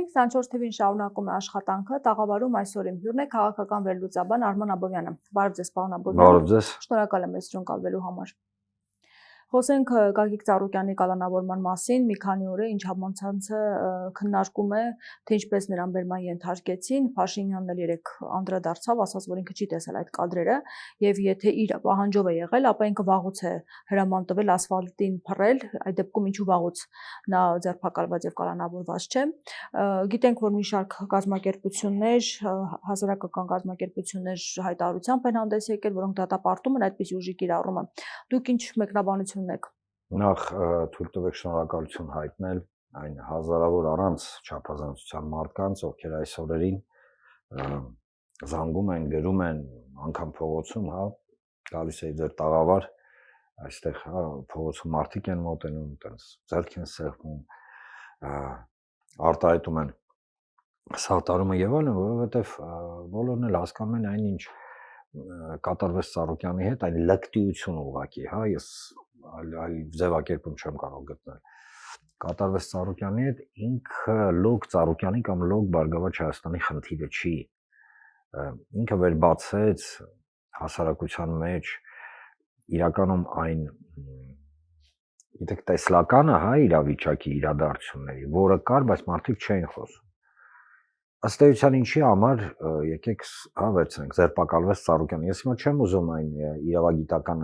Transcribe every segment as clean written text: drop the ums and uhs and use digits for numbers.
Շարունակենք 24 TV-ին շարունակում է աշխատանքը, տաղավարում այսօր իմ հյուրն է քաղաքական վերլուծաբան Արման Աբովյանը։ Բարև ձեզ, պարոն Աբովյան։ Բարև ձեզ։ Շնորհակալ եմ մեզ հյուրընկալվելու համար։ Խոսենք Գագիկ Ծառուկյանի կալանավորման մասին, մի քանի օր է ինչ համացանցը քննարկում է, թե ինչպես նրան բերման ենթարկեցին, Փաշինյանն էլ երեք անդրադարձավ, ասաց, որ ինքը չի տեսել այդ կադրերը, եւ եթե իր պահանջով է եղել, ապա ինքը վաղուց է հրաման տվել ասֆալտին փռել, այդ դեպքում ինչու վաղուց նա ձերբակալված եւ կալանավորված չէ։ Գիտենք, որ մի շարք կազմակերպություններ, հասարակական կազմակերպություններ հայտարարությամբ են հանդես եկել, որոնք դատապարտում են այդպես ուժի կիրառումը։ Դուք ինչ մեկնաբանություն Նախ թույլ տվեք շնորհակալություն հայտնել այն հազարավոր առանց չափազանցության մարդկանց, ովքեր այս օրերին զանգում են, գրում են, անգամ փողոցում, գալիս է ձեր տաղավար, այստեղ փողոցում մարդիկ են մոտենում, տենց ձեռք են սեղմում, արտահայտում են սատարումը եւ այլն, որովհետեւ բոլորն էլ հասկանում են այն ինչ կատարվեց Ծառուկյանի հետ, այն լկտիություն ուղղակի, ես այլ ձևակերպում չեմ կարող գտնել։ Կատարվեց Ծառուկյանի հետ, ինքը լոկ Ծառուկյանի կամ լոկ Բարգավաճ Հայաստանի խնդիրը չի։ Ինքը վերբացեց հասարակության մեջ իրականում այն, գիտեք, տեսլականը, իրավիճակի իրադարձությունների, որը կար, բայց մարդիկ չէին խոսում։ Ըստ էության ինչի համար եկեք վերցնենք ձերբակալվեց Ծառուկյանը։ Ես հիմա չեմ ուզում այն իրավագիտական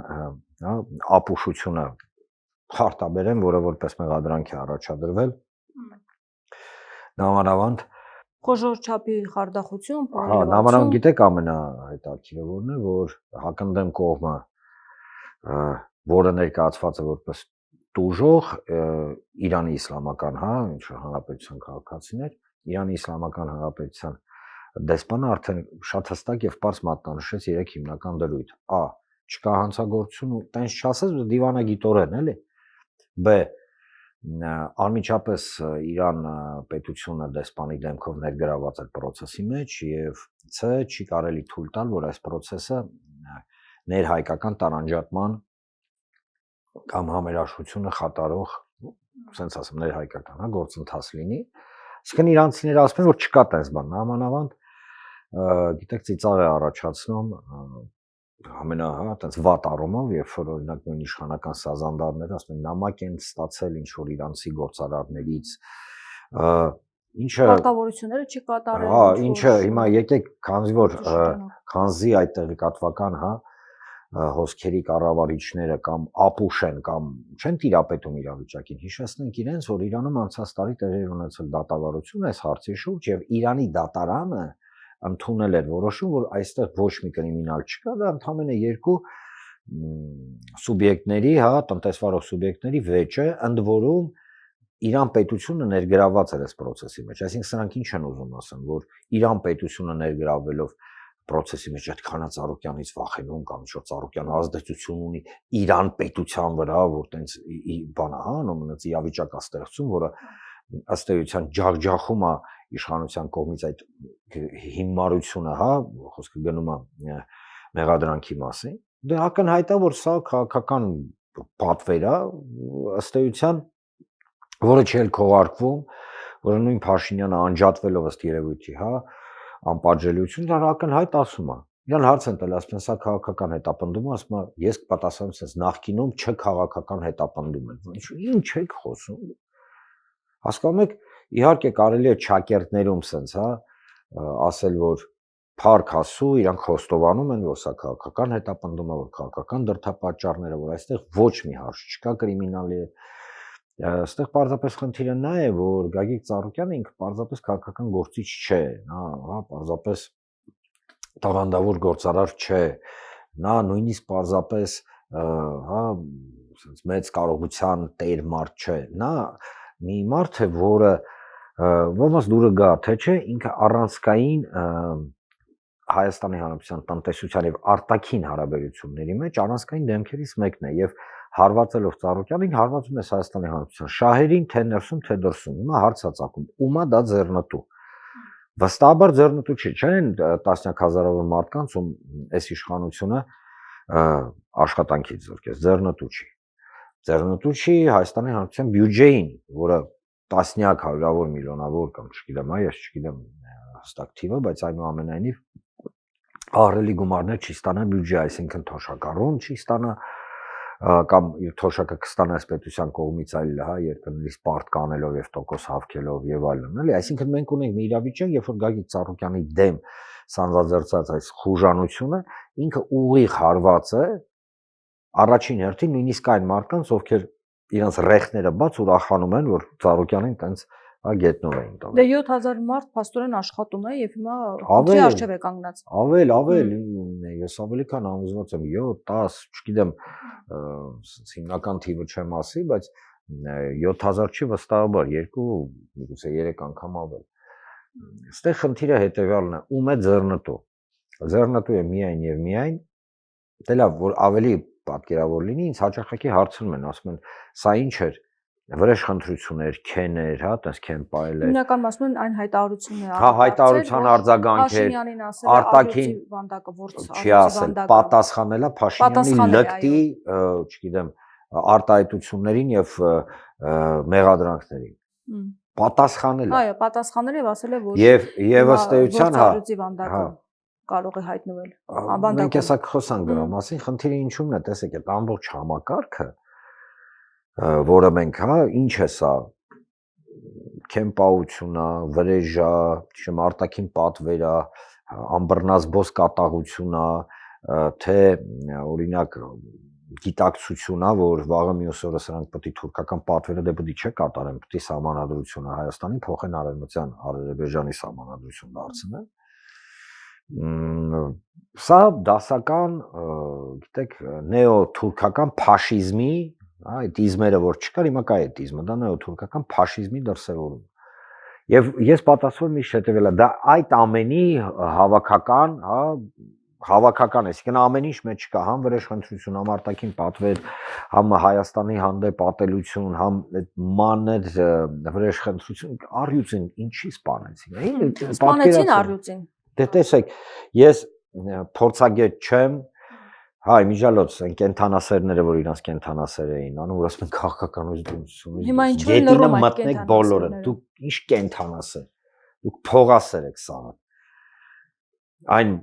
ապուշությունը խարտաբերեմ, որը որպես մեղադրանք է առաջադրվել։ Նամանավանդ խոժոր չափի խարդախություն, նամանավանդ գիտեք ամենահետաքրքիրը որն է, որ հակընդդեմ կողմը, որը ներկայացված է որպես տուժող Իրանի իսլամական, հանրապետության քաղաքացիներ, Իրանի Իսլամական Հանրապետության դեսպանը արդեն շատ հստակ եւ պարզ մատնանշեց 3 հիմնական դրույթ. A. Չկա հանցագործություն ու տենց չասես դիվանագիտորեն, էլի։ B. Անմիջապես Իրան պետությունը դեսպանի դեմքով ներգրաված է process-ի մեջ եւ C. Չի կարելի թույլ տալ, որ այս process-ը ներհայկական տարանջատման կամ համերաշխությունը խատարող, ասենց ասեմ, ներհայկական, գործընթաց լինի։ Իսկն իրանցիները ասում են, որ չկա տես բան, նամանավանդ գիտեք ծիծաղ է առաջացնում տենց վատ առումով, երբ որ օրինակ նույն իշխանական սազանդարները ասում են նամակ են ստացել ինչ որ իրանցի գործարարներից, ինչը պարտավորությունները չի կատարել, ինչը հիմա եկեք քանզի այդ տեղեկատվական, հոսքերի կառավարիչները կամ ապուշ են կամ չեն տիրապետում իրավիճակին, հիշեցնենք իրենց, որ Իրանում անցած տարի տեղի ունեցել դատավարություն այս հարցի շուրջ եւ Իրանի դատարանը ընդունել էր որոշում, որ այստեղ ոչ մի կրիմինալ չկա, դա ընդամենը երկու սուբյեկտների, տնտեսվարող սուբյեկտների վեճ է, ընդ որում Իրան պետությունը ներգրաված էր այս process-ի մեջ, այսինքն սրանք ինչ են ուզում ասեն, որ Իրան պետությունը ներգրավելով process-ի մեջ այդքան Ծառուկյանից վախենում կամ ինչ-որ Ծառուկյանը ազդեցություն ունի Իրան պետության վրա, որ տենց բանա, նոմնաց իրավիճակ է ստեղծում, որը ըստ էության ջախջախում է իշխանության կողմից այդ հիմարությունը, խոսքը գնում է մեղադրանքի մասին։ Դե ակնհայտ է, որ սա քաղաքական պատվեր է, ըստ էության, որը չի էլ քողարկվում, որը նույն Փաշինյանը անջատվելով ըստ երևույթի, անպատժելիություն, դա ակնհայտ ասում է։ Իրան հարց են տել, ասում են, սա քաղաքական հետապնդում է, ասում է, ես կպատասխանեմ, ասես նախկինում չքաղաքական հետապնդում են։ Ինչ եք խոսում։ Հասկանում եք, իհարկե կարելի է ճակերտներում սենց, ասել, որ փառք Աստծո, իրանք խոստովանում են, որ սա քաղաքական հետապնդում է, որ քաղաքական դրդապատճառները, որ այստեղ ոչ մի հարց չկա կրիմինալի հետ։ Այստեղ պարզապես խնդիրը նա է, որ Գագիկ Ծառուկյանը ինքը պարզապես քաղաքական գործիչ չէ, նա պարզապես տաղանդավոր գործարար չէ, նա նույնիսկ պարզապես մեծ կարողության տեր մարդ չէ, նա մի մարդ է, որը ոնց դուրը գա, թե չէ, ինքը առանցքային Հայաստանի Հանրապետության տնտեսության եւ արտաքին հարաբերությունների մեջ առանցքային դեմքերից մեկն է եւ հարվածելով Ծառուկյանին հարվածում է Հայաստանի Հանրապետության շահերին, թե ներսում, թե դրսում։ Հիմա հարց է ծագում, ումա դա ձեռնտու։ Վստահաբար ձեռնտու չի, չեն տասնյակ հազարավոր մարդկանց, ում այս իշխանությունը աշխատանքից զրկեց, ձեռնտու չի։ Ձեռնտու չի Հայաստանի Հանրապետության բյուջեին, որը տասնյակ, հարյուրավոր, միլիոնավոր կամ չգիտեմ, ես չգիտեմ հստակ թիվը, բայց այնուամենայնիվ ահռելի գումարներ չի ստանա բյուջե, այսինքն թոշակառուն չի ստանա կամ իր թոշակը կստանա պետության կողմից այլ երկրներից պարտ կանելով եւ տոկոս հավքելով եւ այլն, էլի, այսինքն մենք ունենք մի իրավիճակ, երբ որ Գագիկ Ծառուկյանի դեմ սանձազերծած այս խուժանությունը ինքը ուղիղ հարված է առաջին հերթին նույնիսկ այն մարդկանց, ովքեր իրենց ռեխները բաց ուրախանում են, որ Ծառուկյանին տենց գետնով էին տվել։ Դե 7000 մարդ փաստորեն աշխատում է եւ հիմա ինչի արժեվ է կանգնած։ Ավել, ես ավելի քան համոզված եմ 7-10, չգիտեմ, հիմնական թիվը չեմ ասի, բայց 7000 չի վստահաբար 2, միգուցե 3 անգամ ավել։ Այստեղ խնդիրը հետեւյալն է, ում է ձեռնտու։ Ձեռնտու է միայն եւ միայն, դե լավ, որ ավելի պատկերավոր լինի, ինձ հաճախակի հարցնում են, ասում են, սա ինչ էր վրեժխնդրություններ, քեներ, տես քեն պայել էր։ Հիմնական մասում են այն հայտարարությունները, հայտարարության արձագանքեր, արտակին վանդակը որց չի ասել, պատասխանելա Փաշինյանի լկտի, չգիտեմ, արտահայտություններին եւ մեղադրանքներին։ Պատասխանել է։ Այո, պատասխանել եւ ասել է, որ եւ ըստ էության, վանդակը կարող է հայտնվել։ Մենք հեսա խոսանք դրա մասին, խնդիրը ինչու՞մն է, տեսեք, այդ ամբողջ համակարգը որը մենք, ինչ է սա, քեմպաությունա, վրեժա, չեմ արտաքին պատվերա, ամբռնազբոս կատաղությունա, թե օրինակ գիտակցությունա, որ վաղը մյուս օրը սրանք պետք է թուրքական պատվերը դե պետք չէ կատարեն, պետք է սահմանադրությունը Հայաստանի փոխեն Արևմտյան Ադրբեջանի սահմանադրություն դարձնեն։ Սա դասական, գիտեք, նեո-թուրքական փաշիզմի, այդ իզմերը որ չկար, հիմա կա այդ իզմը, դա նեո-թուրքական փաշիզմի դրսևորում։ Եվ ես պատասխանում եմ իշ հետևելա, դա այդ ամենի հավաքական է, այսինքն ամեն ինչ մեջ կա, համ վրեժխնդրություն, համ արտաքին պատվեր, համ Հայաստանի հանդեպ ատելություն, համ այդ մանր վրեժխնդրություն, առյուծին ինչի սպանեցին։ Սպանեցին առյուծին։ Դե տեսեք, ես փորձագետ չեմ, իմիջիալոց են կենթանասերները, որ իրանց կենթանասեր էին անում, որ ասում են քաղաքականությունից հիմա ինչ որ լռում են մտնեք բոլորը, դուք ինչ կենթանասեր, դուք փողասեր եք սա։ Այն,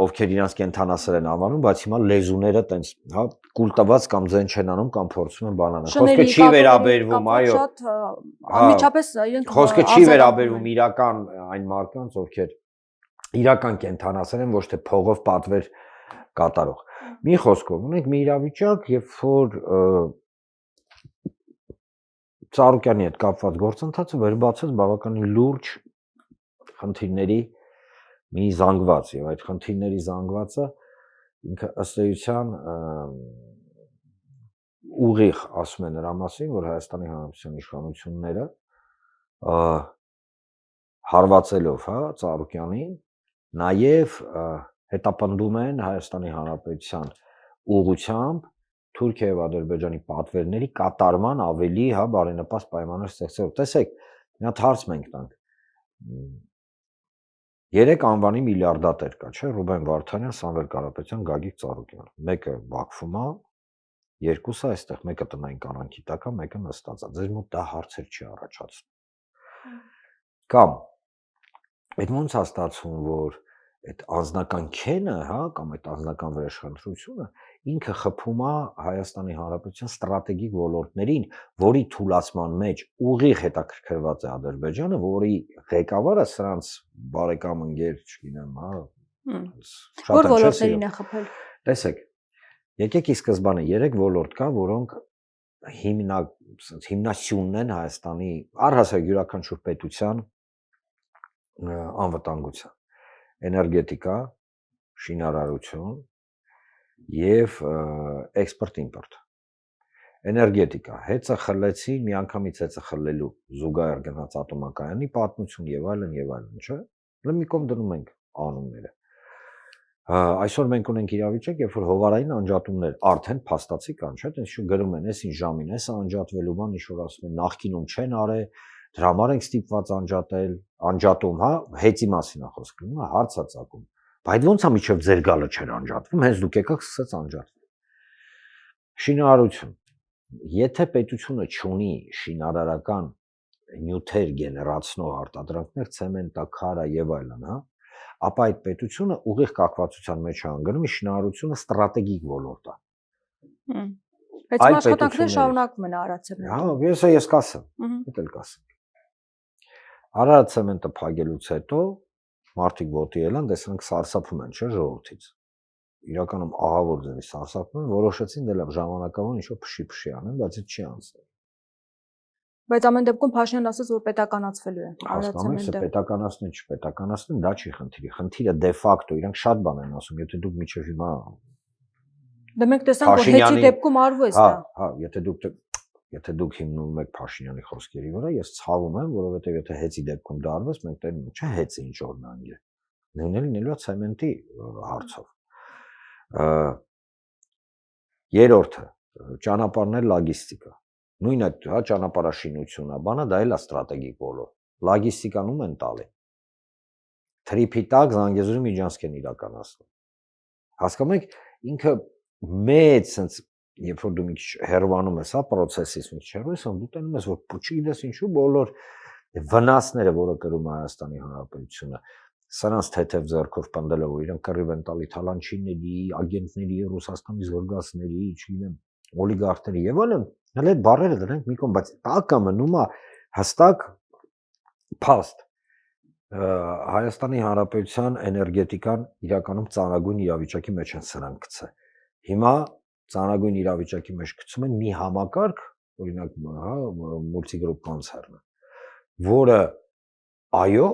ովքեր իրանց կենթանասեր են անվանում, բայց հիմա լեզուները տենց, կուլ տված կամ ձեն չեն անում կամ փորձում են բանանել։ Խոսքը չի վերաբերվում, այո։ Անմիջապես իրենք խոսքը չի վերաբերվում իրական այն մարդկանց, ովքեր իրական կենթանասեր են, ոչ թե փողով պատվեր կատարող։ Մի խոսքով ունենք մի իրավիճակ, երբ որ Ծառուկյանի հետ կապված գործընթացը վեր բացեց բավականին լուրջ խնդիրների մի զանգված, եւ այդ խնդիրների զանգվածը ինքը ըստ էության ուղիղ ասում է նրա մասին, որ Հայաստանի Հանրապետության իշխանությունները հարվածելով, Ծառուկյանին, նաեւ հետապնդում են Հայաստանի Հանրապետության ուղղությամբ Թուրքիա եւ Ադրբեջանի պատվերների կատարման ավելի բարենպաստ պայմաններ ստեղծելով։ Տեսեք, մի հատ հարց մենք տանք։ 3 անվանի միլիարդատեր կա, չէ՞, Ռուբեն Վարդանյան, Սամվել Կարապետյան, Գագիկ Ծառուկյան։ Մեկը Բաքվում է, երկուսը այստեղ, մեկը տնային կանանքի տակ է, մեկը նստած է։ Ձեզ մոտ դա հարցեր չի առաջացնում։ Կամ այդ ոնց է ստացվում, որ այդ անձնական քենը, կամ այդ անձնական վրեժխնդրությունը ինքը խփում է Հայաստանի Հանրապետության ստրատեգիկ ոլորտներին, որի թուլացման մեջ ուղիղ հետաքրքրված է Ադրբեջանը, որի ղեկավարը սրանց բարեկամ ընկեր, չգիտեմ, Որ ոլորտներին է խփել։ Տեսեք, եկեք ի սկզբանե 3 ոլորտ կա, որոնք հիմնասյունն են Հայաստանի առհասարակ յուրաքանչյուր պետության անվտանգության։ Էներգետիկա, շինարարություն եւ էքսպորտ-իմպորտ։ Էներգետիկա, հեծը խլեցի, միանգամից հեծը խլելու զուգահեռ գնաց ատոմակայանի պատմություն եւ այլն, չէ՞։ Մի կողմ դնում ենք անունները։ Այսօր մենք ունենք իրավիճակ, երբ որ հովարային անջատումներ արդեն փաստացի կան, չէ՞, այնպես շուտ գրում են, այսին ժամին էս անջատվելու բան, ինչ որ ասում են, նախկինում չեն արել, դրա համար ենք ստիպված անջատել, անջատում, հեծի մասին է խոսքը, հարց է ծագում։ Բայց ո՞նց է միջև ձեր գալը չէր անջատվում, հենց դուք եկաք սկսեց անջատվել։ Շինարարություն։ Եթե պետությունը չունի շինարարական նյութեր գեներացնող արտադրանքներ, ցեմենտա, քարա եւ այլն, հա, ապա այդ պետությունը ուղիղ կապվածության մեջ է անգնում, շինարարությունը ստրատեգիկ ոլորտ է։ Բայց աշխատանքները շարունակվում են Արարատ ցեմենտում։ Հա, ես կասեմ, դա էլ կասեմ։ Արարատ ցեմենտը փակելուց հետո մարդիկ ոտի ելան, տեսանք սարսափում են, չէ՞, ժողովրդից։ Իրականում ահավոր ձևի սարսափում են, որոշեցին դե լավ ժամանակավոր ինչ-որ փշի անեն, բայց դա չի անցել։ Բայց ամեն դեպքում Փաշինյանն ասաց, որ պետականացվելու է Արարատ ցեմենտը։ Պետականացնեն, չպետականացնեն, դա չի խնդիրը։ Խնդիրը դե ֆակտո իրանք շատ բան են ասում, եթե դուք միջև հիմա Դե մենք տեսանք, որ հետի դեպքում արվում է դա։ Հա, եթե դուք հիմնում եք Փաշինյանի խոսքերի վրա, ես ցավում եմ, որովհետև եթե հեծի դեպքում դա արվես, մենք տենում չէ հեծը ինչ օրն անգել։ Նույնը լինելու է ցեմենտի հարցով։ Երրորդը ճանապարհներ լոգիստիկա։ Նույն այդ հա ճանապարհաշինությունը, բանը դա էլ է ստրատեգիկ ոլորտ։ Լոգիստիկան ում են տալի։ Թրիփի տակ Զանգեզուրի միջանցք են իրականացնում։ Հասկանում եք, ինքը մեծ sense երբ որ դու մի քիչ հեռվանում ես, հա, process-ից մի քիչ հեռու ես, դու տենում ես, որ չգիտես ինչու բոլոր վնասները, որը կրում է Հայաստանի Հանրապետությունը, սրանց թեթև ձեռքով պնդելով, որ իրենք կռիվ են տալի թալանչիների, ագենտների, Ռուսաստանի զորգասների, չգիտեմ, օլիգարխների եւ այլն, հələ այդ բառերը դրանք մի կողմ, բայց տակը մնում է հստակ փաստ։ Հայաստանի Հանրապետության էներգետիկան իրականում ծանրագույն իրավիճակի մեջ են սրանք գցել։ Հիմա ծանրագույն իրավիճակի մեջ գցում են մի համակարգ, օրինակ, հա, մուլտիգրուպ կոնցեռնը, որը այո,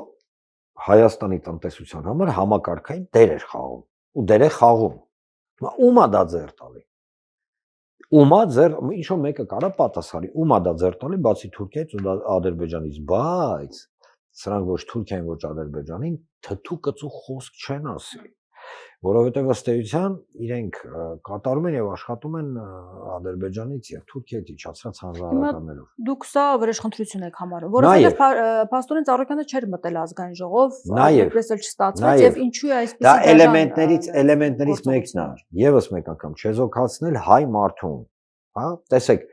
Հայաստանի տնտեսության համար համակարգային դեր էր խաղում, ու դեր է խաղում։ Հիմա ումա դա ձեռ տալի։ Ումա ձեռ, ինչ-որ մեկը կարա պատասխանի, ումա դա ձեռ տալի, բացի Թուրքիայից ու Ադրբեջանից, բայց սրանք ոչ Թուրքիային, ոչ Ադրբեջանին թթու կծու խոսք չեն ասի, որովհետև ըստ էության իրենք կատարում են եւ աշխատում են Ադրբեջանից եւ Թուրքիայից իջացած հանրահարականներով։ Դուք սա վրեժխնդրություն եք համարում, որովհետև Պաստորեն Ծառուկյանը չէր մտել ազգային ժողով, այդպես էլ չստացվեց եւ ինչու է այսպեսի դա էլեմենտներից մեկն է, եւս մեկ անգամ չեզոքացնել հայ մարդուն, հա, տեսեք,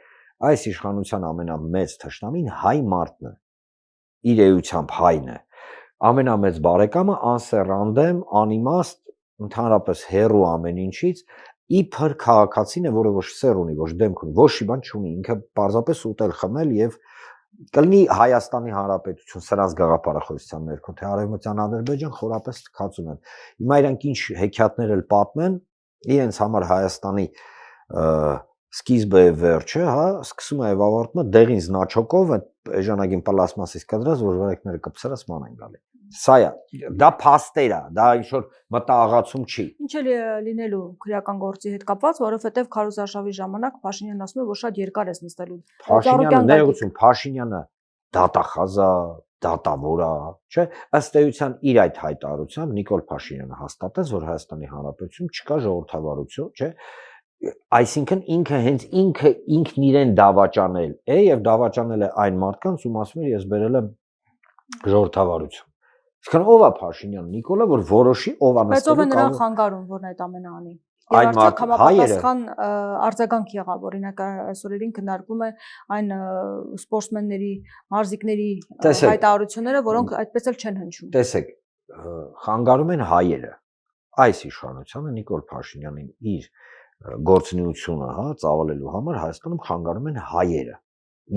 այս իշխանության ամենամեծ թշնամին հայ մարդն է, իր էությամբ հայն է, ամենամեծ բարեկամը անսեռանդեմ, անիմաստ, ընդհանրապես հերու ամեն ինչից, իբր քաղաքացին է, որը ոչ սեր ունի, ոչ դեմք ունի, ոչ մի բան չունի, ինքը պարզապես ուտել խմել եւ կլինի Հայաստանի Հանրապետություն սրանց գաղափարախոսության ներքո, թե Արևմտյան Ադրբեջան խորապես թքածուն են։ Հիմա իրանք ինչ հեքիաթներ էլ պատմեն, իրենց համար Հայաստանի սկիզբը եւ վերջը, հա, սկսում է եւ ավարտում է դեղին զնաչոկով, այդ էժանագին պլաստմասից կտրած, որ վրայքները կպցրած ման են գալի։ Սա է, դա փաստեր է, դա ինչ որ մտահղացում չի։ Ինչ է լինելու քրեական գործի հետ կապված, որովհետև քարոզարշավի ժամանակ Փաշինյանն ասում է, որ շատ երկար է նստելու։ Փաշինյանը դատախազ է, դատավոր է, չէ՞։ Ըստ էության իր այդ հայտարարությամբ Նիկոլ Փաշինյանը հաստատեց, որ Հայաստանի Հանրապետությունում չկա ժողովրդավարություն, չէ՞։ Այսինքն ինքն իրեն դավաճանել է եւ դավաճանել է այն մարդկանց, ում ասում է ես բերել եմ ժողովրդավարություն։ Իսկական ով է Փաշինյանը, Նիկոլը, որ որոշի ով է նստելու։ Բայց ով է նրան խանգարում, որն այդ ամենը անի։ Եվ արդյոք համապատասխան արձագանք եղավ, օրինակ այսօրերին քննարկվում է այն սպորտսմենների, մարզիկների հայտարարությունները, որոնք այդպես էլ չեն հնչում։ Տեսեք, խանգարում են հայերը։ Այս իշխանությունը Նիկոլ Փաշինյանին իր գործունեությունը, հա, ծավալելու համար Հայաստանում խանգարում են հայերը։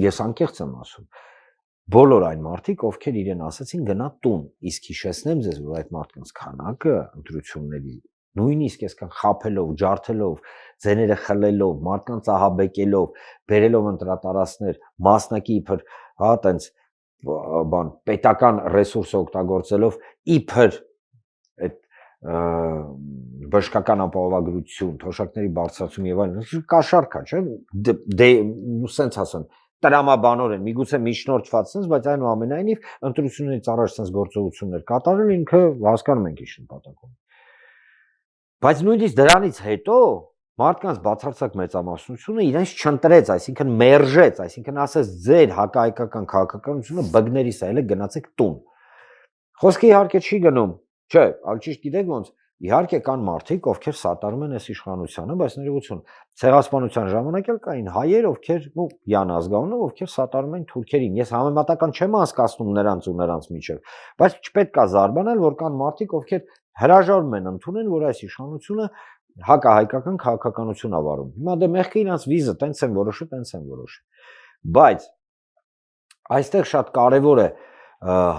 Ես անկեղծ եմ ասում։ Բոլոր այն մարդիկ, ովքեր իրեն ասացին գնա տուն, իսկ հիշեցնեմ ձեզ, որ այդ մարդկանց քանակը ընտրությունների նույնիսկ այսքան խափելով, ջարդելով, ձեները խլելով, մարդկանց ահաբեկելով, բերելով ընտրատարածքներ, մասնակի իբր, հա, տենց բան, պետական ռեսուրս օգտագործելով, իբր այդ բժշկական ապահովագրություն, թոշակների բարձրացում եւ այլն, կաշառք է, չէ՞, դե սենց ասեմ, տրամաբանորեն, միգուցե միջնորդված sense, բայց այնուամենայնիվ ընտրություններից առաջ sense գործողություններ կատարել, ինքը հասկանում ենք ինչ նպատակ ունի։ Բայց նույնիսկ դրանից հետո մարդկանց բացարձակ մեծամասնությունը իրենց չընտրեց, այսինքն մերժեց, այսինքն ասեց ձեր հակահայկական քաղաքականությունը բգներիս է, ելեք գնացեք տուն։ Խոսքը իհարկե չի գնում, չէ, այլ ճիշտ գիտեք ոնց, Իհարկե կան մարդիկ, ովքեր սատարում են այս իշխանությանը, բայց ներողություն, ցեղասպանության ժամանակ էլ կային հայեր, ովքեր յան ազգանունով, ովքեր սատարում են թուրքերին։ Ես համեմատական չեմ անցկացնում նրանց ու նրանց միջև, բայց չպետք է զարմանալ, որ կան մարդիկ, ովքեր հրաժարվում են ընդունել, որ այս իշխանությունը հակահայկական քաղաքականություն ա վարում։ Հիմա դե մեղքը իրանց վիզը տենց են որոշել, տենց են որոշել։ Բայց այստեղ շատ կարևոր է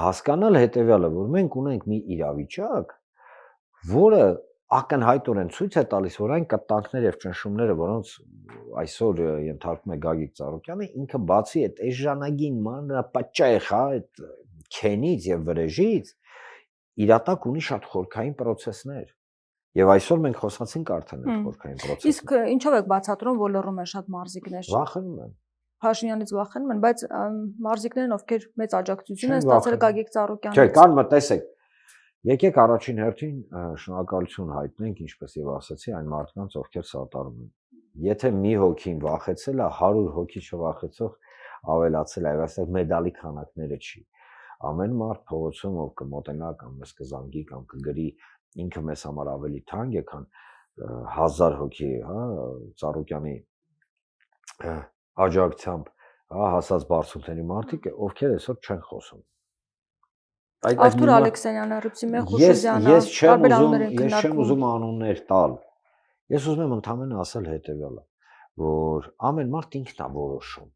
հասկանալ հետևյալը, որ մենք ունենք մի իրավիճակ, որը ակնհայտորեն ցույց է տալիս, որ այն կտանքներ եւ ճնշումները, որոնց այսօր ենթարկում է Գագիկ Ծառուկյանը, ինքը բացի այդ էժանագին մանրապաճայ խա այդ քենից եւ վրեժից իրատակ ունի շատ խորքային process-ներ։ Եվ այսօր մենք խոսացինք արդեն այդ խորքային process-ը։ Իսկ ինչով եք բացատրում, որ լռում են շատ մարզիկներ։ Վախենում են։ Փաշինյանից վախենում են, բայց մարզիկներն, ովքեր մեծ աջակցություն են ստացել Գագիկ Ծառուկյանից։ Չէ, կան մտեսեք։ Եկեք առաջին հերթին շնորհակալություն հայտնենք, ինչպես եւ ասացի, այն մարդկանց, ովքեր սատարում են։ Եթե մի հոգին վախեցել է, 100 հոգի չվախեցող ավելացել է, այստեղ մեդալի քանակները չի։ Ամեն մարդ փողոցում ով կմոտենա կամ մեզ կզանգի կամ կգրի ինքը մեզ համար ավելի թանկ է, քան 1000 հոգի, հա, Ծառուկյանի աջակցությամբ, հա, հասած բարձունքների մարդիկ, ովքեր այսօր չեն խոսում։ Արթուր Ալեքսանյանը, Ռուբսիմե Խուշուզյանը, տարբեր անուններ են քննարկում։ Ես չեմ ուզում անուններ տալ։ Ես ուզում եմ ընդհանրապես ասել հետևյալը, որ ամեն մարդ ինքն է որոշում։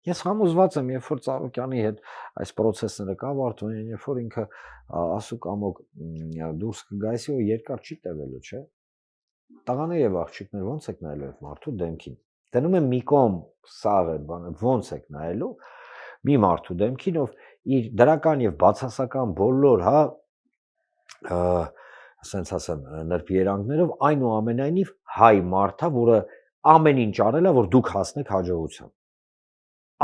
Ես համոզված եմ, երբ որ Ծառուկյանի հետ այս process-ները կավարտվեն, երբ որ ինքը ասուկ ամոք դուրս կգայսի, ու երկար չի տևելու, չէ։ Տղաներ եւ աղջիկներ ո՞նց եք նայելու այդ մարդու դեմքին։ Դնում եմ մի կողմ սաղ այդ բանը, ո՞նց եք նայելու մի մարդու դեմքին, ով իր դրական եւ բացասական բոլոր, հա, ասենց ասեմ, նրբերանգներով այնուամենայնիվ հայ մարդա, որը ամեն ինչ արել է, որ դուք հասնեք հաջողության։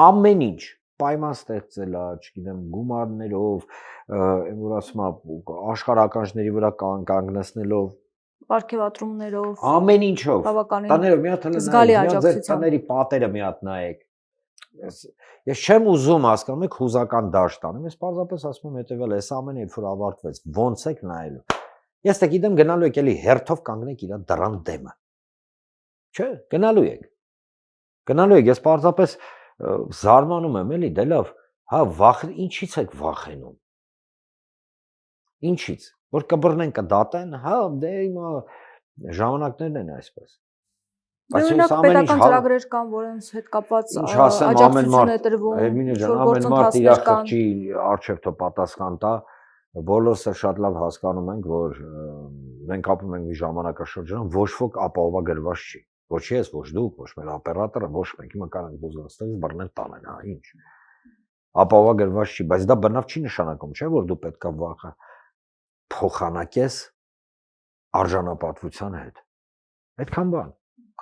Ամեն ինչ պայման ստեղծել է, չգիտեմ, գումարներով, որ ասում եմ, աշխարհականջների վրա կանգնեցնելով, պարգևատրումներով, ամեն ինչով, տաներով մի հատ զգալի աջակցությամբ, տների պատերը մի հատ նայեք։ Ես չեմ ուզում հասկանում եք հուզական դաշտ տանեմ, ես պարզապես ասում եմ հետևյալը, այս ամենը երբ որ ավարտվեց, ո՞նց եք նայելու։ Ես թե գիտեմ գնալու եք էլի հերթով կանգնեք իր դռան դեմը։ Չէ, գնալու եք։ Գնալու եք, ես պարզապես զարմանում եմ էլի, դե լավ, հա, ինչից եք վախենում։ Ինչից, որ կբռնեն կդատեն, հա, դե հիմա ժամանակներն են այսպես։ Բայց այս ամեն ինչ ծրագրեր կան, որոնց հետ կապված աջակցություն է տրվում, ամեն մարդ իր խղճի արժեքով պատասխան տա, բոլորս շատ լավ հասկանում ենք, որ մենք ապրում ենք մի ժամանակաշրջանում, ոչ ոք ապահովագրված չի։ Ոչ ես, ոչ դուք, ոչ մեր օպերատորը, ոչ մենք հիմա կարող ենք ոզստեղից բռնել տանեն, հա, ինչ։ Ապահովագրված չի, բայց դա բնավ չի նշանակում, չէ, որ դու պետքա վախը փոխանակես արժանապատվության հետ։ Այդքան բան։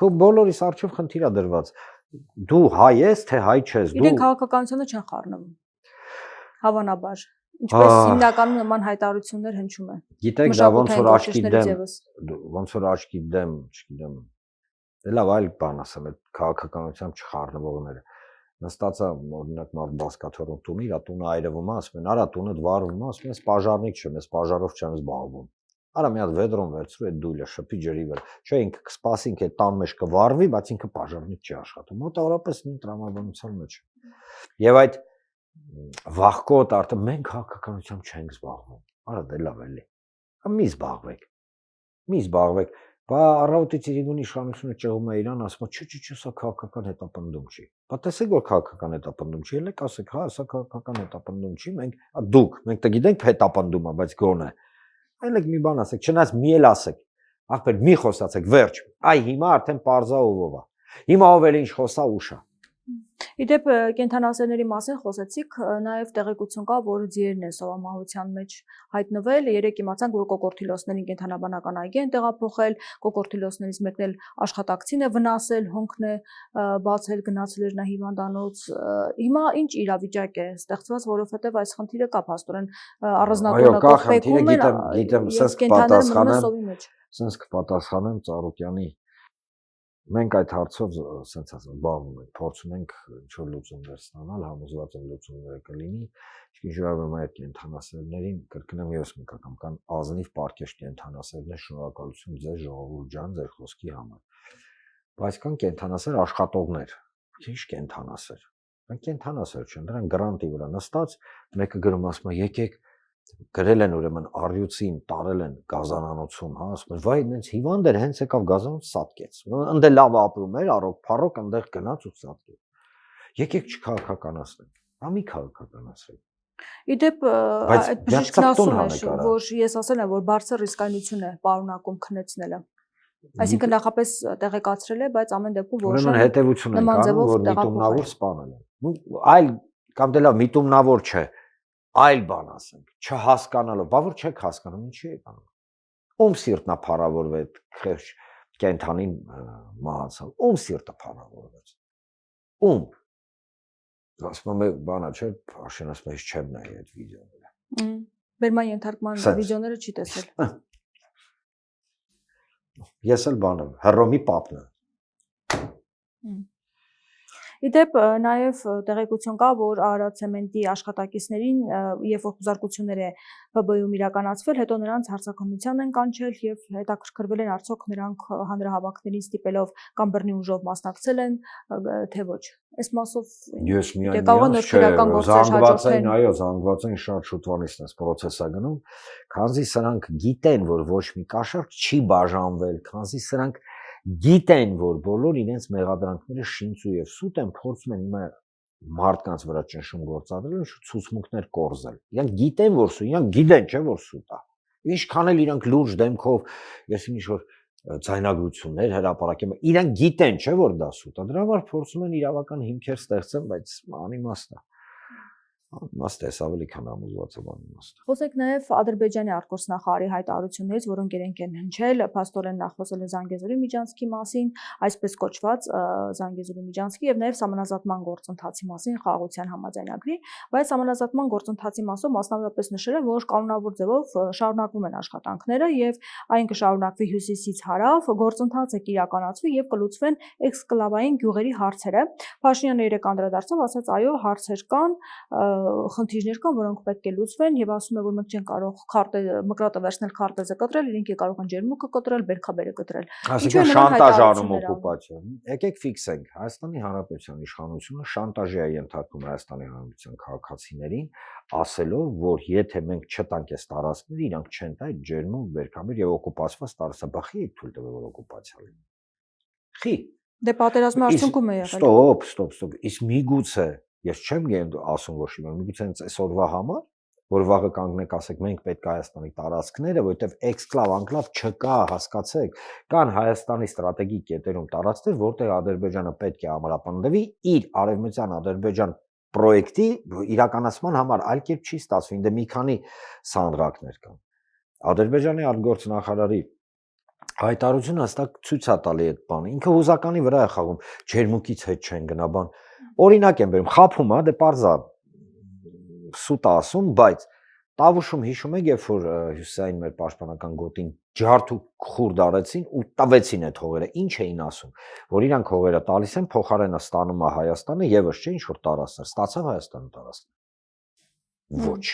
Քո բոլորիս արժեվ խնդիր է դրված։ Դու հայ ես, թե հայ չես, դու։ Իրենք քաղաքականությունը չեն խառնվում։ Հավանաբար։ Ինչպես հիմնականում նման հայտարարություններ հնչում են։ Գիտեք, դա ոնց որ աչքի դեմ, չգիտեմ։ Դե լավ, այլ բան ասեմ, այդ քաղաքականությամբ չխառնվողները։ Նստածա օրինակ մարդ բասկաթոռում տունը, իր տունը այրվում է, ասում են, արա տունդ վառվում է, ասում են, պաժարնիկ չեմ, ես պաժարով չեմ զբաղվում։ Արա մի հատ վեդրոն վերցրու այդ դույլը շփի ջրի վրա։ Չէ, ինքը կսպասինք այդ տան մեջ կվառվի, բայց ինքը պաժարնիկ չի աշխատում։ Մոտավորապես նույն տրամաբանության մեջ։ Եվ այդ վախկոտ արդեն մենք քաղաքականությամբ չենք զբաղվում։ Արա դե լավ էլի։ Մի զբաղվեք։ Մի զբաղվեք։ Բա առավոտից իրեն իշխանությունը ճեղում է իրան, ասում է, չէ, սա քաղաքական հետապնդում չի։ Բա տեսեք, որ քաղաքական հետապնդում չի, ելեք ասեք, հա, սա քաղաքական հետապնդում չի, մենք դե գիտենք հետապնդում է, բայց գոնե։ Ելեք մի բան ասեք, չնայած մի էլ ասեք, ախպեր մի խոսացեք, վերջ։ Այ հիմա արդեն պարզա ով է։ Հիմա ով էլ ինչ խոսա ուշ է։ Իդեպ կենթանասերների մասին խոսեցիք, նաև տեղեկություն կա, որ ձիերն են սովամահության մեջ հայտնվել, երեք իմացանք, որ կոկորտիլոսներին կենթանաբանական այգի են տեղափոխել, կոկորտիլոսներից մեկն էլ աշխատակցին է վնասել, հոնքն է բացել, գնացել էր նա հիվանդանոց։ Հիմա ինչ իրավիճակ է ստեղծված, որովհետև այս խնդիրը կա փաստորեն առանձնատոնը կողպեքում են, գիտեմ, կենթաները մնում են սովի մեջ։ Սենց կպատասխանեմ Ծառուկյանի Մենք այդ հարցով սենց ասած զբաղվում ենք, փորձում ենք ինչ-որ լուծումներ ստանալ, համոզված եմ լուծումները կլինի, իսկ ժողովրդի այդ կենթանասերներին կրկնեմ եւս մեկ անգամ, կան ազնիվ պարկեշտ կենթանասերներ, շնորհակալություն ձեզ ժողովուրդ ջան, ձեր խոսքի համար։ Բայց կան կենթանասեր աշխատողներ, ինչ կենթանասեր։ Նրանք կենթանասեր չեն, նրանք գրանտի վրա նստած, մեկը գրում ասում է եկեք գրել են ուրեմն առյուծին, տարել են գազանանոցում, հա, ասում են, վայ, նենց հիվանդ էր, հենց եկավ գազանոց սատկեց։ Ընդ լավ ապրում էր, առոք, փառոք այնտեղ գնաց ու սատկեց։ Եկեք չքաղաքականացնենք։ Հա մի քաղաքականացրեք։ Իդեպ այդ բժիշկն ասում է, որ ես ասել եմ, որ բարձր ռիսկայնություն է պարունակում քննեցնելը։ Այսինքն նախապես տեղեկացրել է, բայց ամեն դեպքում ոչ ուրեմն հետևություն են կանում, որ միտումնավոր սպանել են։ Այլ կամ դե լավ միտումնավոր չէ, այլ բան ասենք, չհասկանալով, բա որ չեք հասկանում, ինչի է կանում։ Ում սիրտն է փառավորվել խեղճ կենթանին մահացավ, ում սիրտը փառավորվեց։ Ում։ Ասում եմ, բանա չէ, աշեն ասում եմ, չեմ նայի այդ վիդեոները։ Բերման ենթարկման վիդեոները չի տեսել։ Ես էլ բան եմ, Հռոմի պապն եմ։ Իդեպ նաև տեղեկություն կա, որ Արարատցեմենտի աշխատակիցներին, երբ որ խուզարկություններ է ԲԲ-ում իրականացվել, հետո նրանց հարցաքննության են կանչել եւ հետաքրքրվել են արդյոք նրանք հանրահավաքներին ստիպելով կամ բռնի ուժով մասնակցել են, թե ոչ։ Այս մասով ես միայն զանգված են, այո, զանգված են շատ շուտվանից այս process-ը գնում, քանզի սրանք գիտեն, որ ոչ մի կաշառք չի բաժանվել, քանզի սրանք գիտեն, որ բոլոր իրենց մեղադրանքները շինծու եւ սուտ են, փորձում են հիմա մարդկանց վրա ճնշում գործադրել, ցուցմունքներ կորզել։ Իրանք գիտեն, որ սուտ, իրանք գիտեն, չէ՞ որ սուտ է։ Ինչքան էլ իրանք լուրջ դեմքով, ես ինչ որ ձայնագրություններ հրապարակեմ, իրանք գիտեն, չէ՞ որ դա սուտ է։ Դրա համար փորձում են իրավական հիմքեր ստեղծեն, բայց անիմաստ է։ Անիմաստ է, ավելի քան համոզված եմ անիմաստ։ Խոսենք նաև Ադրբեջանի արտգործնախարարի հայտարարություններից, որոնք իրենք են հնչել, փաստորեն նա խոսել է Զանգեզուրի միջանցքի մասին, այսպես կոչված Զանգեզուրի միջանցքի եւ նաև համանազատման գործընթացի մասին խաղաղության համաձայնագրի, բայց համանազատման գործընթացի մասով մասնավորապես նշել է, որ կանոնավոր ձևով շարունակվում են աշխատանքները եւ այն կշարունակվի հյուսիսից հարավ, գործընթացը կիրականացվի եւ կլուծվեն էքսկլավային գյուղերի հարցերը։ Փաշինյանը երեք անդրադարձավ, ասաց, այո, հարցեր կան, խնդիրներ կան, որոնք պետք է լուծվեն եւ ասում է, որ մենք չենք կարող մկրատը վերցնել քարտեզը կտրել, իրենք կարող են ջերմուկը կտրել, բերքաբերը կտրել։ Այսինքն շանտաժ անում օկուպացիա։ Եկեք ֆիքսենք, Հայաստանի Հանրապետության իշխանությունը շանտաժի է ենթարկում Հայաստանի Հանրապետության քաղաքացիներին, ասելով, որ եթե մենք չտանք այս տարածքները, իրանք չեն տա այդ ջերմուկ, բերքաբեր եւ օկուպացված տարածքը, բախի թույլ տվել որ օկուպացիա լինի։ Խի։ Դե պատերազմի արդյունքում է եղել։ Ստոպ։ Իսկ միգուցե ես չեմ ասում, որ շիվը, միգուցե այսօրվա համար, որ վաղը կանգնեք, ասեք, մենք պետք է Հայաստանի տարածքները, որովհետև էքսկլավ, անկլավ չկա, հասկացեք, կան Հայաստանի ստրատեգիկ կետերում տարածքներ, որտեղ Ադրբեջանը պետք է ամրապնդվի իր արևմտյան Ադրբեջան պրոյեկտի իրականացման համար, այլ կերպ չի ստացվի, դե մի քանի սանդղակներ կան։ Ադրբեջանի արտգործնախարարի հայտարարությունը հստակ ցույց է տալի այդ բանը։ Ինքը հուզականի վրա է խաղում, ջերմուկից հետ չեն գնա բան։ Օրինակ եմ բերում, խափում է, դե պարզա սուտ ասում, բայց Տավուշում հիշում եք, երբ որ հյուսիսային մեր պաշտպանական գոտին ջարդ ու խուրդ արեցին ու տվեցին այդ հողերը, ինչ էին ասում, որ իրանք հողերը տալիս են, փոխարենը ստանում է Հայաստանը, եւս չէ ինչ որ տարածքներ, ստացավ Հայաստանը տարածքներ։ Ոչ։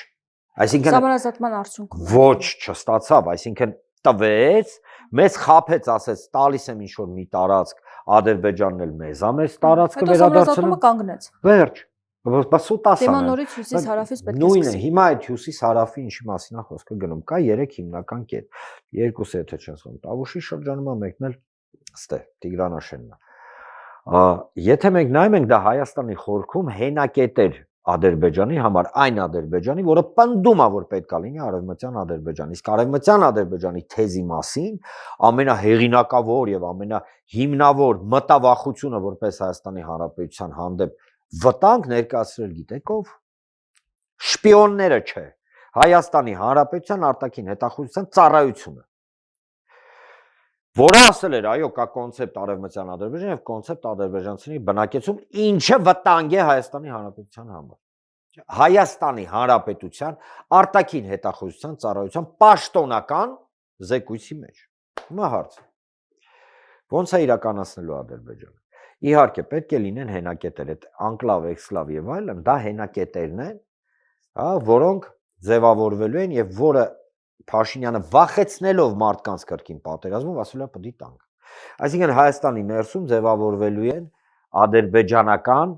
Այսինքն համանազատման արդյունքում ոչ չստացավ, այսինքն տվեց, մեզ խափեց, ասեց, տալիս եմ ինչ որ մի տարածք, Ադրբեջանն էլ մեզ է մեզ տարածքը վերադարձնում կանգնեց։ Վերջ։ Բայց սուտ ասան։ Հիմա նորից հյուսիս-հարավից պետք է նույնն է, հիմա այդ հյուսիս-հարավի ինչի մասին է խոսքը գնում։ Կա 3 հիմնական կետ։ Երկուսը եթե չեմ ասում, Տավուշի շրջանում է, մեկն էլ ստե Տիգրանաշենն է։ Եթե մենք նայում ենք դա Հայաստանի խորքում հենակետեր Ադրբեջանի համար, այն Ադրբեջանի, որը պնդում է, որ պետք է լինի արևմտյան Ադրբեջան։ Իսկ արևմտյան Ադրբեջանի թեզի մասին ամենահեղինակավոր եւ ամենահիմնավոր մտավախությունը որպես Հայաստանի Հանրապետության հանդեպ վտանգ ներկայացրել գիտեք ով։ Շպիոնները չէ, Հայաստանի Հանրապետության արտաքին հետախուզության ծառայությունը, որը ասել էր, այո, կա կոնցեպտ արևմտյան Ադրբեջան եւ կոնցեպտ ադրբեջանցիների բնակեցում, ինչը վտանգ է Հայաստանի Հանրապետության համար։ Հայաստանի Հանրապետության արտաքին հետախուզության ծառայության պաշտոնական զեկույցի մեջ։ Հիմա հարց։ Ոնց է իրականացնելու Ադրբեջանը։ Իհարկե, պետք է լինեն հենակետեր, այդ անկլավ, էքսկլավ եւ այլն, դա հենակետերն են, հա, որոնք ձևավորվելու են եւ որը Փաշինյանը վախեցնելով մարդկանց կրկին պատերազմով ասել է պիտի տանք։ Այսինքն Հայաստանի ներսում ձևավորվելու են ադրբեջանական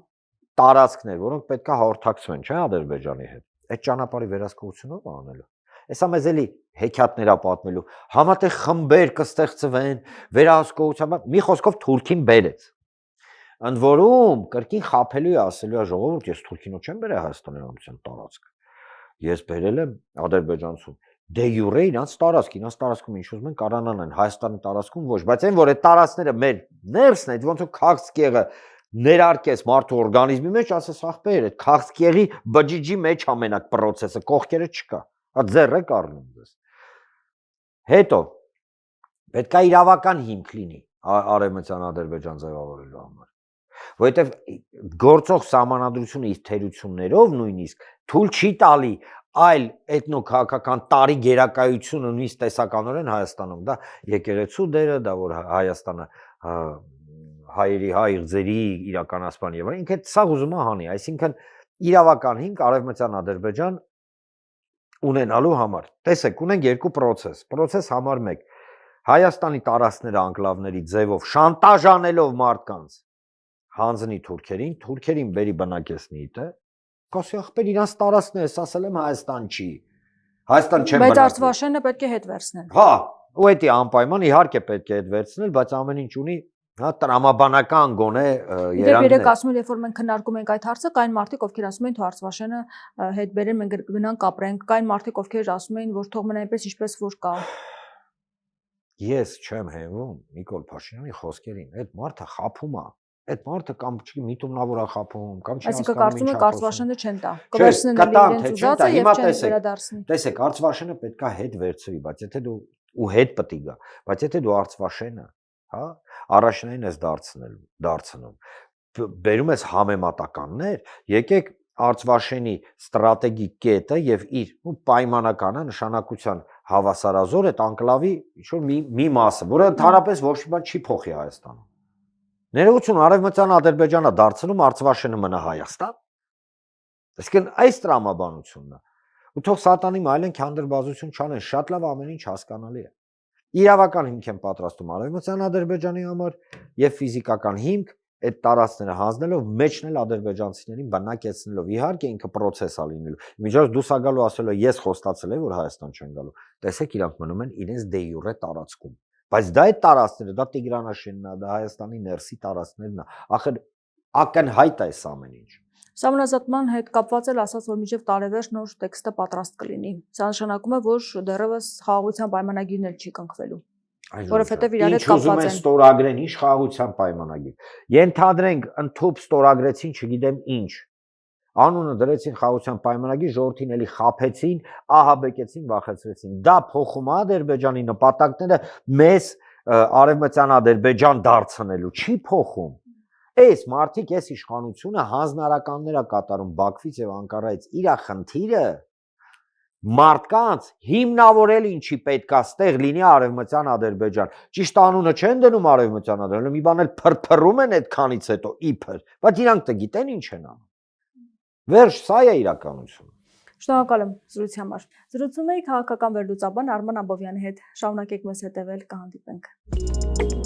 տարածքներ, որոնք պետք է հաղորդակցվեն, չէ՞, Ադրբեջանի հետ։ Այդ ճանապարհի վերահսկողությունով անելու։ Այսա մեզ էլի հեքիաթներ պատմելու, համատեղ խմբեր կստեղծվեն, վերահսկողությամբ, մի խոսքով Թուրքին բերեց։ Ընդ որում կրկին խափելու է ասելու է ժողովուրդ, ես Թուրքինով չեմ բերել Հայաստանի Հանրապետության տարածք։ Ես բերել եմ Ադրբեջանցուն։ Դե յուրե իրանց տարածքում ինչ ուզում են կարողանան են Հայաստանի տարածքում ոչ, բայց այն որ այդ տարածքները մեր ներսն է, ոնց որ քաղցկեղը ներարկես մարդու օրգանիզմի մեջ, ասես ախպեր, այդ քաղցկեղի բջիջի մեջ ամենակ process-ը, կողքերը չկա։ Հա ձեռ է կառնում դες։ Հետո պետք է իրավական հիմք լինի Արևմտյան Ադրբեջան ձևավորելու համար։ Որովհետև գործող սահմանադրությունը իր թերություններով նույնիսկ թույլ չի տալի այլ էթնոքաղաքական տարի գերակայությունը նույնիսկ տեսականորեն Հայաստանում, դա եկեղեցու դերը, դա որ Հայաստանը հայերի հայրձերի իրականացման եւ ինքը սա ուզում է հանի, այսինքն իրավական հիմք Արևմտյան Ադրբեջան ունենալու համար։ Տեսեք, ունենք երկու process համար 1 Հայաստանի տարածքները անկլավների ձևով շանտաժ անելով մարդկանց հանձնի թուրքերին, թուրքերին բերի բնակեցնի դե, կասի ախպեր իրանց տարածքն է, ասել եմ Հայաստան չի։ Հայաստան չեմ Բայց Արցվաշենը պետք է հետ վերցնել։ Հա, ու էդի անպայման իհարկե պետք է հետ վերցնել, բայց ամեն ինչ ունի, հա, տրամաբանական գոնե երանգներ։ Երեք ասում են, երբ որ մենք քննարկում ենք այդ հարցը, կային մարդիկ, ովքեր ասում են, թե Արցվաշենը հետ բերեն, մենք գնանք ապրենք, կային մարդիկ, ովքեր ասում էին, որ թող մնա այնպես, ինչպես որ կա։ Ես չեմ հենվում Նիկոլ Փաշինյանի խոսքերին, այդ մարդը խափում է։ Այդ մարդը կամ չի միտումնավոր խափում, կամ չի հասկանում։ Այսինքն կարծում եք Արցվաշենը չեն տա։ Կվերցնեն իրենց ուզածը եւ չեն վերադարձնի։ Տեսեք, Արցվաշենը պետքա հետ վերցվի, բայց եթե դու ու հետ պետք գա, բայց եթե դու Արցվաշենը, հա, առաջնային ես դարձնում, բերում ես համեմատականներ, եկեք Արցվաշենի ստրատեգիկ կետը եւ իր պայմանական նշանակության հավասարազոր այդ անկլավի ինչ-որ մի մասը, որը ընդհանրապես ոչ մի բան չի փոխի Հայաստանում։ Ներողություն, Արևմտյան Ադրբեջանը դարձնում Արցվաշենը մնա Հայաստան։ Այսինքն այս տրամաբանությունն է։ Ու թող սատանի մայլենք հանդրբազություն չանեն, շատ լավ ամեն ինչ հասկանալի է։ Իրավական հիմք են պատրաստում Արևմտյան Ադրբեջանի համար եւ ֆիզիկական հիմք այդ տարածքները հանձնելով մեջնել ադրբեջանցիներին բնակեցնելով։ Իհարկե ինքը process-ա լինելու։ Միջոց դուրս գալու ասելով ես խոստացել եմ որ Հայաստան չեն գալու։ Տեսեք իրանք մնում են իրենց դե յուրե տարածքում։ Բայց դա այդ տարածքները, դա Տիգրանաշենն է, դա Հայաստանի ներսի տարածքներն է։ Ախր ակնհայտ է այս ամեն ինչ։ Սահմանազատման հետ կապված էլ ասաց, որ միջև տարեվերջ նոր տեքստը պատրաստ կլինի։ Սա նշանակում է, որ դեռևս խաղաղության պայմանագիրն էլ չի կնքվելու։ Որովհետև իրար հետ կապված են ստորագրեն ինչ խաղաղության պայմանագիր։ Ենթադրենք ընդཐུպ ստորագրեցին, չգիտեմ ինչ։ Անունը դրեցին խաղաղության պայմանագիր, ժողովրդին էլի խափեցին, ահաբեկեցին, վախեցրեցին։ Դա փոխում է Ադրբեջանի նպատակները մեզ Արևմտյան Ադրբեջան դարձնելու, չի փոխում։ Այս մարդիկ այս իշխանությունը հանձնարարականներ է կատարում Բաքվից եւ Անկարայից։ Իրա խնդիրը մարդկանց հիմնավորել ինչի պետքա ստեղ լինի Արևմտյան Ադրբեջան։ Ճիշտ անունը չեն դնում Արևմտյան Ադրբեջան, մի բան էլ փրփրում են այդքանից հետո իբր, բայց իրանք գիտեն ինչ են անում։ Վերջ, սա է իրականությունը։ Շնորհակալ եմ զրույցի համար։ Զրուցում էի քաղաքական վերլուծաբան Արման Աբովյանի հետ։ Շարունակեք մեզ հետևել, կհանդիպենք։